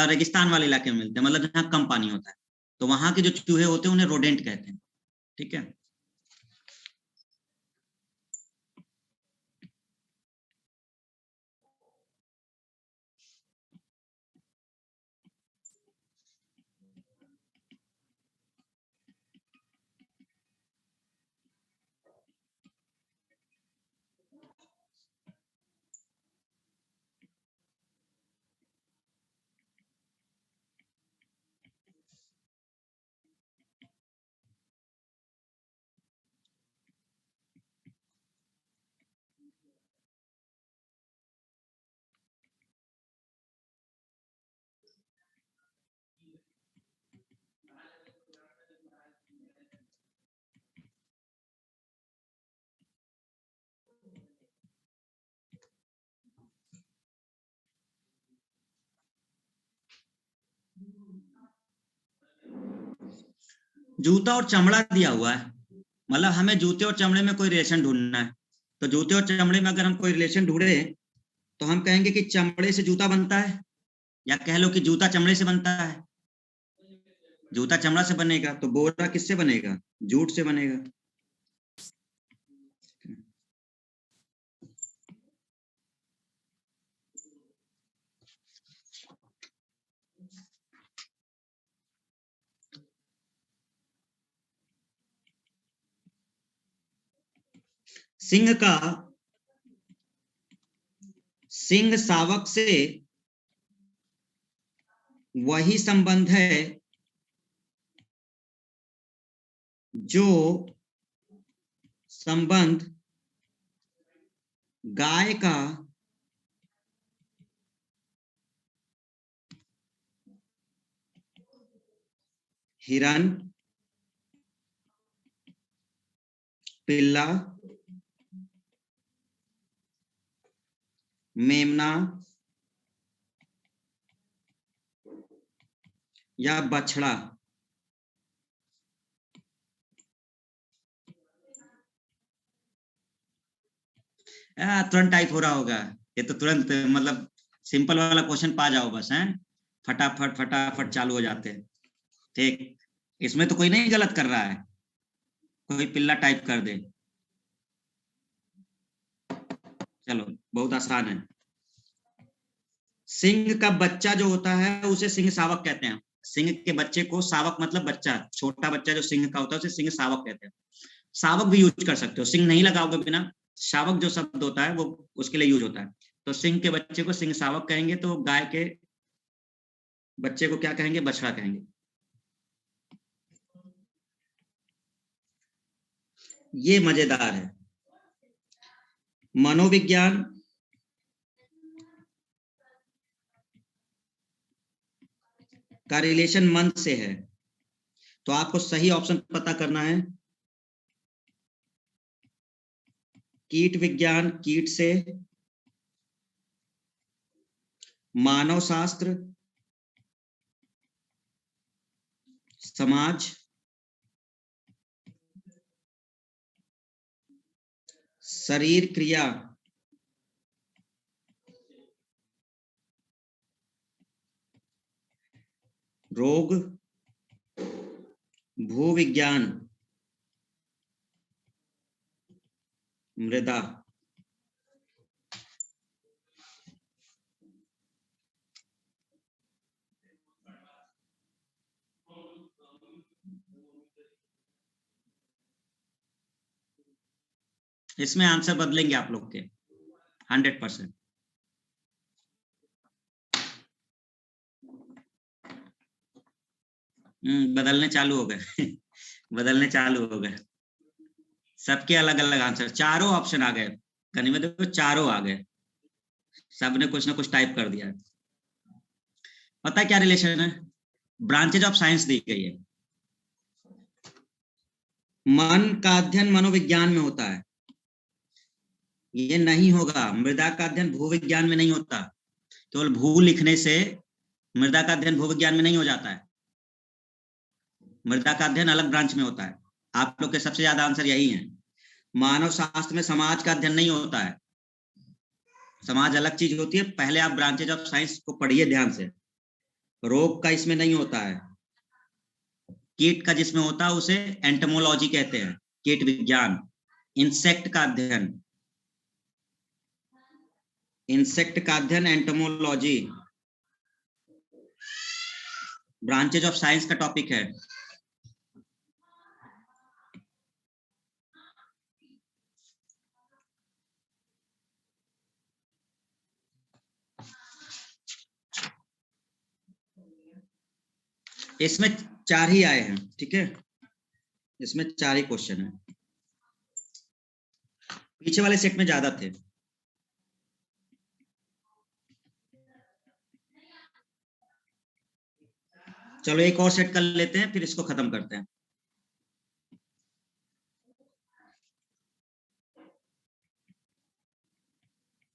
रेगिस्तान वाले इलाके में मिलते हैं, मतलब जहाँ कम पानी होता है, तो वहां के जो चूहे होते हैं उन्हें रोडेंट कहते हैं, ठीक है? जूता और चमड़ा दिया हुआ है, मतलब हमें जूते और चमड़े में कोई रिलेशन ढूंढना है। तो जूते और चमड़े में अगर हम कोई रिलेशन ढूंढे तो हम कहेंगे कि चमड़े से जूता बनता है, या कह लो कि जूता चमड़े से बनता है। जूता चमड़ा से बनेगा तो बोरा किससे बनेगा? जूट से बनेगा। सिंह शावक से वही संबंध है जो संबंध गाय का हिरन, पिल्ला, मेमना या बछड़ा। तुरंत टाइप हो रहा होगा, ये तो तुरंत मतलब सिंपल वाला क्वेश्चन पा जाओ बस, हैं फटाफट फटाफट चालू हो जाते हैं। ठीक, इसमें तो कोई नहीं गलत कर रहा है, कोई पिल्ला टाइप कर दे। चलो बहुत आसान है। सिंह का बच्चा जो होता है उसे सिंह शावक कहते हैं। सिंह के बच्चे को, शावक मतलब बच्चा, छोटा बच्चा जो सिंह का होता है उसे सिंह शावक कहते हैं। शावक भी यूज कर सकते हो, सिंह नहीं लगाओगे बिना, शावक जो शब्द होता है वो उसके लिए यूज होता है। तो सिंह के बच्चे को सिंह शावक कहेंगे, तो गाय के बच्चे को क्या कहेंगे? बछड़ा कहेंगे। ये मजेदार है। मनोविज्ञान का रिलेशन मन से है, तो आपको सही ऑप्शन पता करना है। कीट विज्ञान कीट से, मानव शास्त्र समाज, शरीर क्रिया रोग, भूविज्ञान मृदा। इसमें आंसर बदलेंगे आप लोग के 100%। बदलने चालू हो गए बदलने चालू हो गए। सबके अलग अलग आंसर, चारों ऑप्शन आ गए। कहीं में देखो चारों आ गए, सबने कुछ ना कुछ टाइप कर दिया। पता है क्या रिलेशन है? ब्रांचेज ऑफ साइंस दी गई है। मन का अध्ययन मनोविज्ञान में होता है, ये नहीं होगा। मृदा का अध्ययन भूविज्ञान में नहीं होता, केवल भू लिखने से मृदा का अध्ययन भूविज्ञान में नहीं हो जाता है। मृदा का अध्ययन अलग ब्रांच में होता है। आप लोग के सबसे ज्यादा आंसर यही है। मानव शास्त्र में समाज का अध्ययन नहीं होता है, समाज अलग चीज होती है। पहले आप ब्रांचेज ऑफ साइंस को पढ़िए ध्यान से। रोग का इसमें नहीं होता है। कीट का जिसमें होता है उसे एंटोमोलॉजी कहते हैं, कीट विज्ञान। इंसेक्ट का अध्ययन, इंसेक्ट का अध्ययन एंटोमोलॉजी, ब्रांचेज ऑफ साइंस का टॉपिक है। इसमें 4 ही आए हैं, ठीक है, इसमें 4 ही क्वेश्चन है, पीछे वाले सेट में ज्यादा थे। चलो एक और सेट कर लेते हैं, फिर इसको खत्म करते हैं।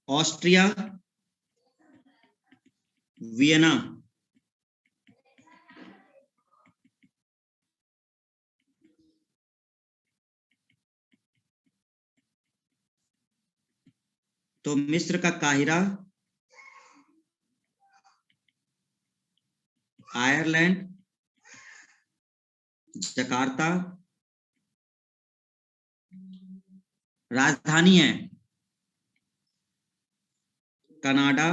ऑस्ट्रिया, वियना, तो मिस्र का काहिरा, आयरलैंड, जकार्ता, राजधानी है कनाडा,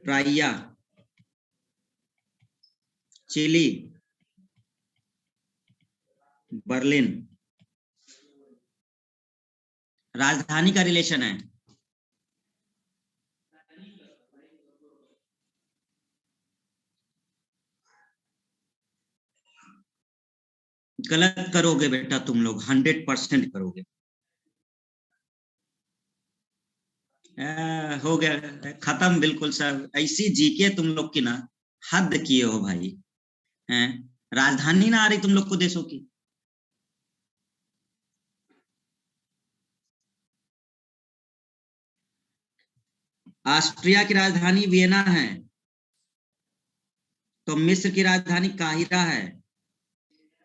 प्राइया, चिली, बर्लिन। राजधानी का रिलेशन है। गलत करोगे बेटा तुम लोग, 100% करोगे। हो गया खत्म बिल्कुल सर। ऐसी जीके तुम लोग की ना, हद किए हो भाई। हैं, राजधानी ना आ रही तुम लोग को देशों की। ऑस्ट्रिया की राजधानी वियना है, तो मिस्र की राजधानी काहिरा है।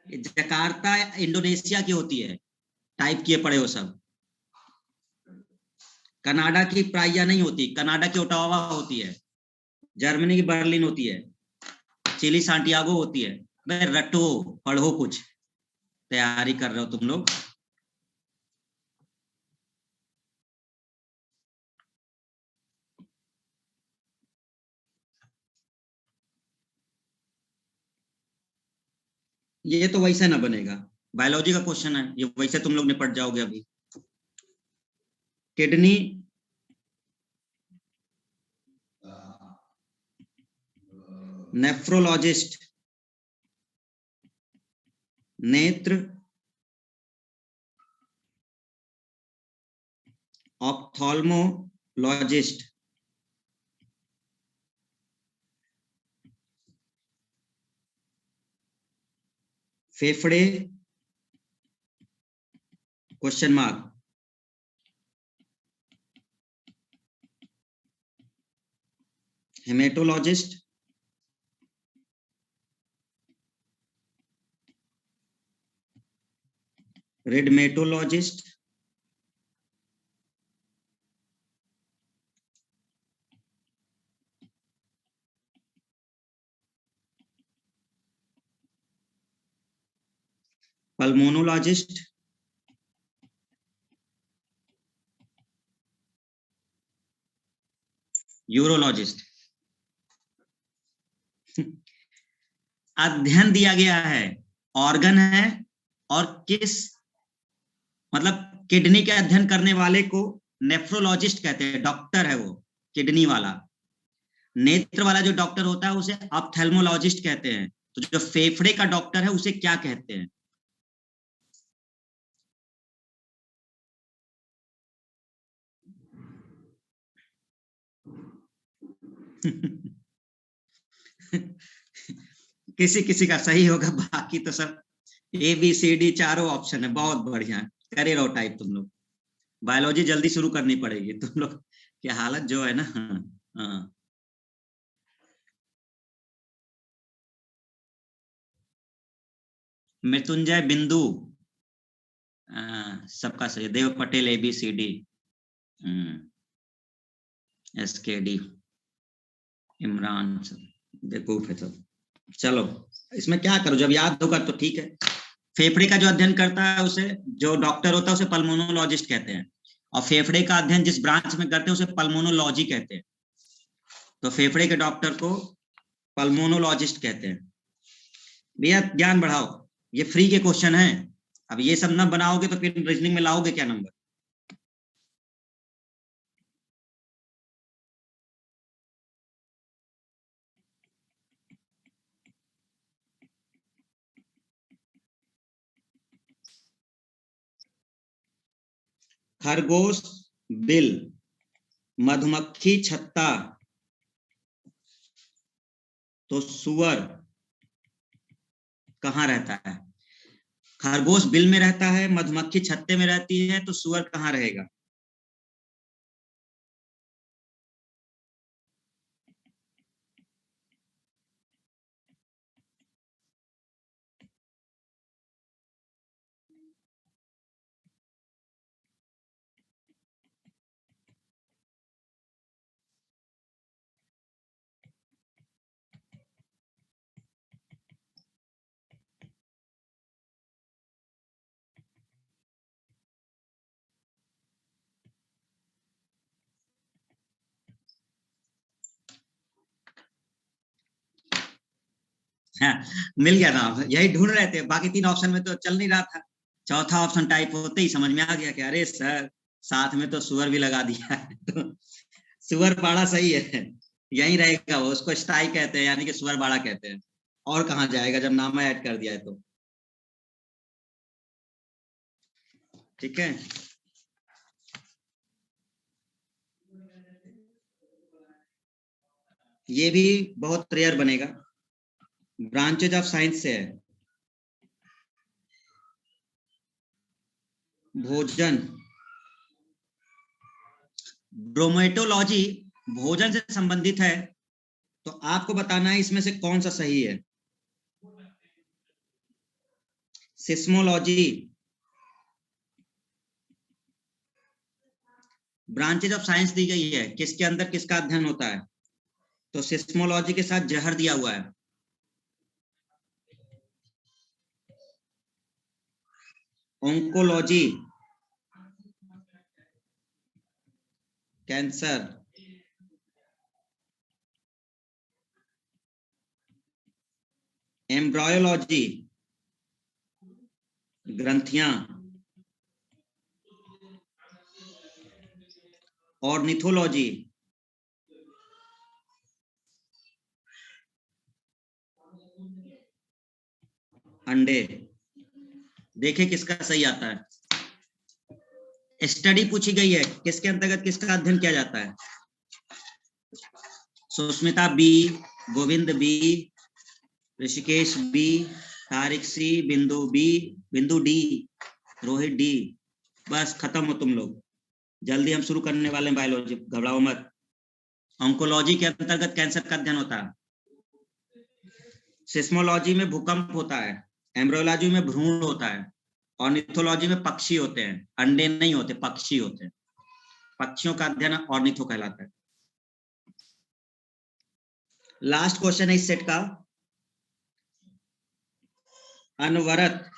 जकार्ता इंडोनेशिया की होती है, टाइप किए पड़े हो सब। कनाडा की प्राइया नहीं होती, कनाडा की ओटावा होती है। जर्मनी की बर्लिन होती है। चिली सांटियागो होती है। भाई रटो, पढ़ो, कुछ तैयारी कर रहे हो तुम लोग। ये तो वैसे ना बनेगा, बायोलॉजी का क्वेश्चन है ये, वैसे तुम लोग निपट जाओगे अभी। किडनी, नेफ्रोलॉजिस्ट, नेत्र, ऑप्थॉल्मोलॉजिस्ट, फेफड़े, question mark, haematologist, rheumatologist, pulmonologist, urologist. अध्ययन दिया गया है, ऑर्गन है, और किस, मतलब किडनी के अध्ययन करने वाले को नेफ्रोलॉजिस्ट कहते हैं, डॉक्टर है वो किडनी वाला। नेत्र वाला जो डॉक्टर होता है उसे ऑप्थेल्मोलॉजिस्ट कहते हैं। तो जो फेफड़े का डॉक्टर है उसे क्या कहते हैं? किसी किसी का सही होगा, बाकी तो सब ABCD चारों ऑप्शन है। बहुत बढ़िया, करे रहो टाइप तुम लोग। बायोलॉजी जल्दी शुरू करनी पड़ेगी तुम लोग की हालत जो है ना। हाँ, हाँ। मृत्युंजय बिंदु, सबका सही। देव पटेल ABCD, SKD, इमरान, बेवकूफ है सब। चलो, इसमें क्या करो, जब याद होगा तो ठीक है। फेफड़े का जो अध्ययन करता है उसे, जो डॉक्टर होता है उसे पल्मोनोलॉजिस्ट कहते हैं। और फेफड़े का अध्ययन जिस ब्रांच में करते हैं उसे पल्मोनोलॉजी कहते हैं। तो फेफड़े के डॉक्टर को पल्मोनोलॉजिस्ट कहते हैं। भैया ज्ञान बढ़ाओ, ये फ्री के क्वेश्चन है। अब ये सब ना बनाओगे तो फिर रीजनिंग में लाओगे क्या नंबर? खरगोश, बिल, मधुमक्खी छत्ता, तो सुअर कहाँ रहता है? खरगोश बिल में रहता है, मधुमक्खी छत्ते में रहती है, तो सुअर कहाँ रहेगा? हाँ, मिल गया ना, यही ढूंढ रहे थे, बाकी 3 ऑप्शन में तो चल नहीं रहा था। चौथा ऑप्शन टाइप होते ही समझ में आ गया कि अरे सर साथ में तो सुअर भी लगा दिया है। तो सुअर बाड़ा सही है, यही रहेगा वो, उसको स्टाई कहते हैं, यानी कि सुअर बाड़ा कहते हैं। और कहाँ जाएगा जब नाम ऐड कर दिया है तो। ठीक है, ये भी बहुत रेयर बनेगा, ब्रांचेज ऑफ साइंस से है। भोजन, ब्रोमेटोलॉजी भोजन से संबंधित है, तो आपको बताना है इसमें से कौन सा सही है। सिस्मोलॉजी, ब्रांचेज ऑफ साइंस दी गई है, किसके अंदर किसका अध्ययन होता है, तो सिस्मोलॉजी के साथ जहर दिया हुआ है। Oncology, cancer. एम्ब्रायोलॉजी, ग्रंथियां। ऑर्निथोलॉजी, अंडे। देखें किसका सही आता है। स्टडी पूछी गई है, किसके अंतर्गत किसका अध्ययन किया जाता है। Sushmita B, Govind B, Rishikesh B, Tariq C, Bindu B, बिंदु डी, रोहित डी। बस खत्म हो तुम लोग, जल्दी हम शुरू करने वाले हैं बायोलॉजी, घबराओ मत। ऑन्कोलॉजी के अंतर्गत कैंसर का अध्ययन होता है। सिस्मोलॉजी में भूकंप होता है, एम्ब्रियोलॉजी में भ्रूण होता है, ऑर्निथोलॉजी में पक्षी होते हैं, अंडे नहीं होते, पक्षी होते हैं। पक्षियों का अध्ययन ऑर्निथो कहलाता है। लास्ट क्वेश्चन है इस सेट का, अनवरत,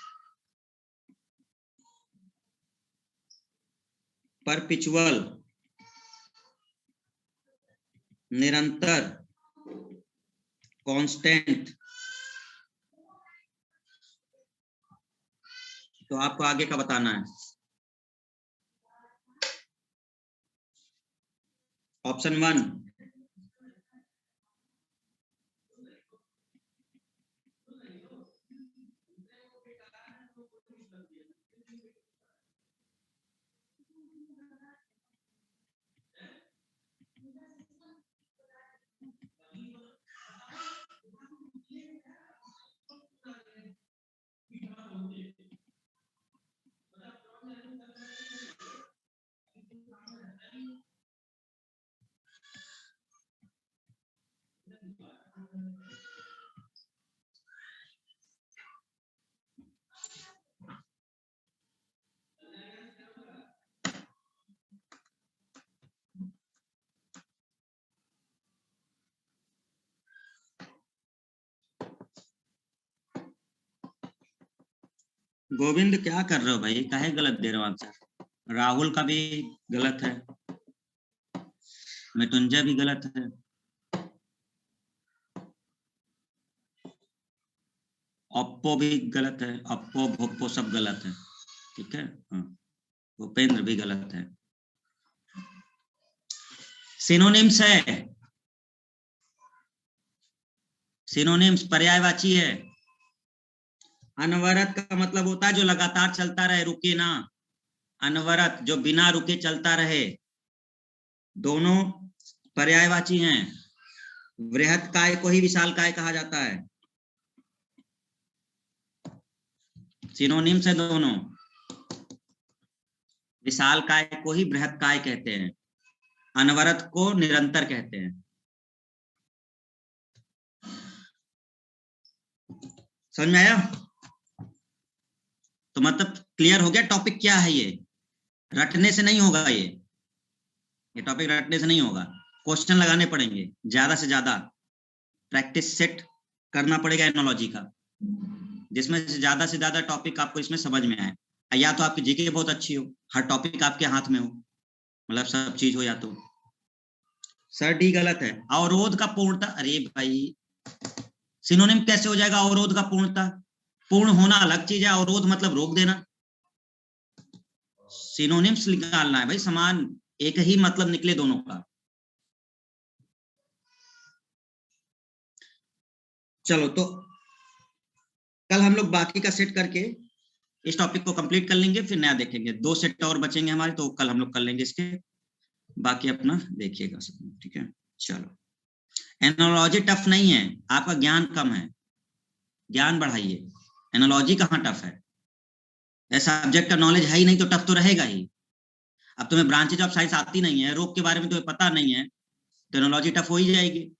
परपिचुअल, निरंतर, कांस्टेंट। तो आपको आगे का बताना है। ऑप्शन 1, गोविंद क्या कर रहे हो भाई, काहे गलत दे रहे हो आंसर। राहुल का भी गलत है, मृत्युंजय भी गलत है, ओप्पो भी गलत है, ओप्पो भोप्पो सब गलत है। ठीक है, हाँ, भूपेंद्र भी गलत है। सिनोनिम्स है, सिनोनिम्स पर्यायवाची है। अनवरत का मतलब होता है जो लगातार चलता रहे, रुके ना। अनवरत जो बिना रुके चलता रहे, दोनों पर्यायवाची हैं। वृहत काय को ही विशाल काय कहा जाता है, सिनोनिम्स है दोनों। विशाल काय को ही बृहत काय कहते हैं, अनवरत को निरंतर कहते हैं। समझ में आया। तो मतलब क्लियर हो गया टॉपिक क्या है। ये रटने से नहीं होगा, ये टॉपिक रटने से नहीं होगा, क्वेश्चन लगाने पड़ेंगे, ज्यादा से ज्यादा प्रैक्टिस सेट करना पड़ेगा एनोलॉजी का, जिसमें से ज्यादा टॉपिक आपको इसमें समझ में आए। या तो आपकी जीके बहुत अच्छी हो, हर टॉपिक आपके हाथ में हो, मतलब सब चीज हो, या तो सर डी गलत है। अवरोध का पूर्णता, अरे भाई सिनोनिम कैसे हो जाएगा अवरोध का पूर्णता? पूर्ण होना अलग चीज है, अवरोध मतलब रोक देना। सिनोनिम्स निकालना है भाई, समान एक ही मतलब निकले दोनों का। चलो तो कल हम लोग बाकी का सेट करके इस टॉपिक को कंप्लीट कर लेंगे, फिर नया देखेंगे। 2 सेट और बचेंगे हमारे, तो कल हम लोग कर लेंगे इसके, बाकी अपना देखिएगा सब, ठीक है। चलो, एनालॉजी टफ नहीं है, आपका ज्ञान कम है, ज्ञान बढ़ाइए। एनालॉजी कहाँ टफ है? सब्जेक्ट का नॉलेज है ही नहीं तो टफ तो रहेगा ही। अब तुम्हें ब्रांचेज ऑफ साइंस आती नहीं है, रोग के बारे में तुम्हें पता नहीं है, तो एनालॉजी टफ हो ही जाएगी।